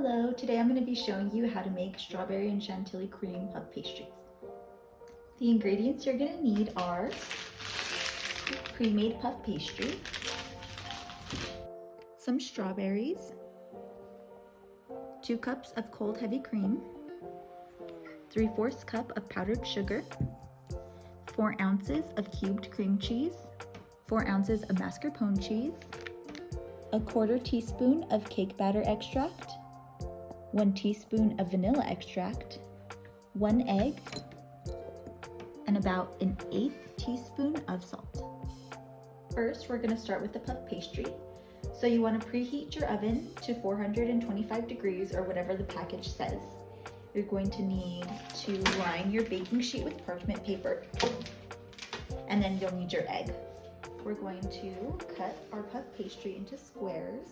Hello, today I'm going to be showing you how to make strawberry and chantilly cream puff pastries. The ingredients you're going to need are pre-made puff pastry, some strawberries, 2 cups of cold heavy cream, 3/4 cup of powdered sugar, 4 ounces of cubed cream cheese, 4 ounces of mascarpone cheese, 1/4 teaspoon of cake batter extract, 1 teaspoon of vanilla extract, 1 egg, and about an 1/8 teaspoon of salt. First, we're going to start with the puff pastry. So you want to preheat your oven to 425 degrees or whatever the package says. You're going to need to line your baking sheet with parchment paper, and then you'll need your egg. We're going to cut our puff pastry into squares.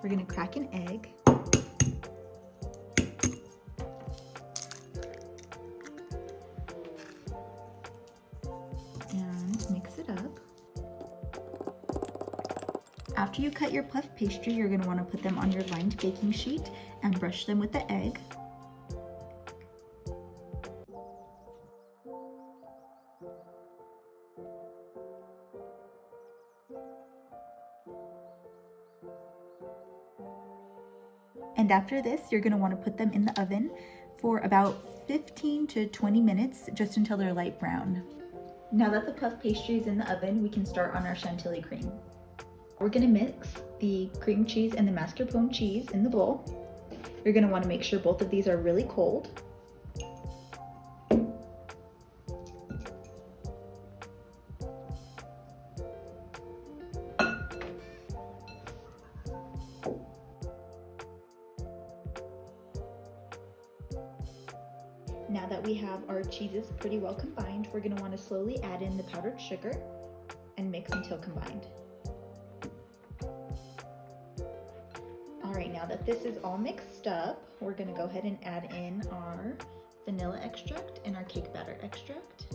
We're going to crack an egg. And mix it up. After you cut your puff pastry, you're going to want to put them on your lined baking sheet and brush them with the egg. And after this, you're going to want to put them in the oven for about 15 to 20 minutes, just until they're light brown. Now that the puff pastry is in the oven, we can start on our chantilly cream. We're going to mix the cream cheese and the mascarpone cheese in the bowl. You're going to want to make sure both of these are really cold. Now that we have our cheeses pretty well combined, we're going to want to slowly add in the powdered sugar and mix until combined. Alright, now that this is all mixed up, we're going to go ahead and add in our vanilla extract and our cake batter extract.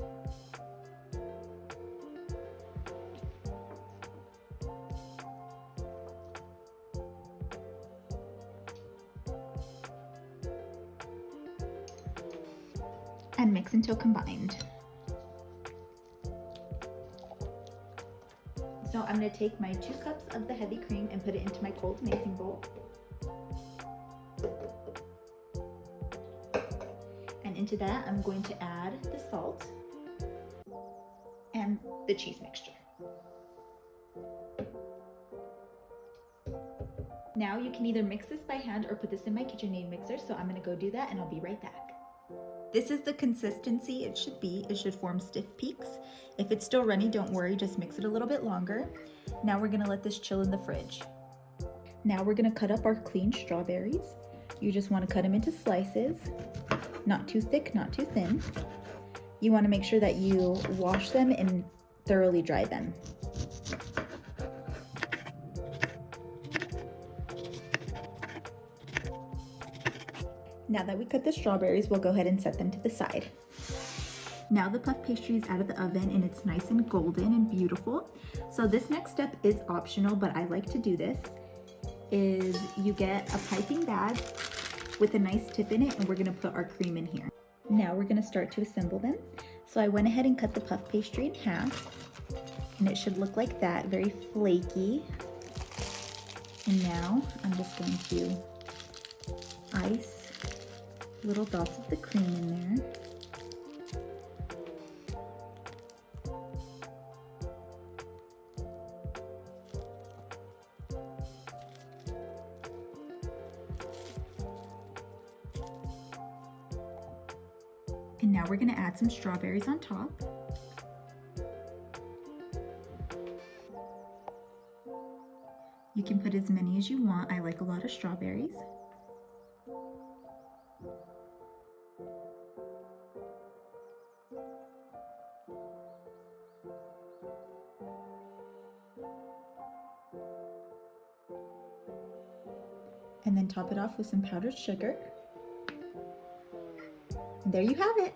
And mix until combined. So I'm going to take my 2 cups of the heavy cream and put it into my cold mixing bowl. And into that, I'm going to add the salt and the cheese mixture. Now you can either mix this by hand or put this in my KitchenAid mixer, so I'm going to go do that and I'll be right back. This is the consistency it should be. It should form stiff peaks. If it's still runny, don't worry, just mix it a little bit longer. Now we're gonna let this chill in the fridge. Now we're gonna cut up our clean strawberries. You just wanna cut them into slices, not too thick, not too thin. You wanna make sure that you wash them and thoroughly dry them. Now that we cut the strawberries, we'll go ahead and set them to the side. Now the puff pastry is out of the oven and it's nice and golden and beautiful. So this next step is optional, but I like to do this, is you get a piping bag with a nice tip in it, and we're gonna put our cream in here. Now we're gonna start to assemble them. So I went ahead and cut the puff pastry in half, and it should look like that, very flaky. And now I'm just going to ice little dots of the cream in there. And now we're going to add some strawberries on top. You can put as many as you want. I like a lot of strawberries. And then top it off with some powdered sugar. And there you have it.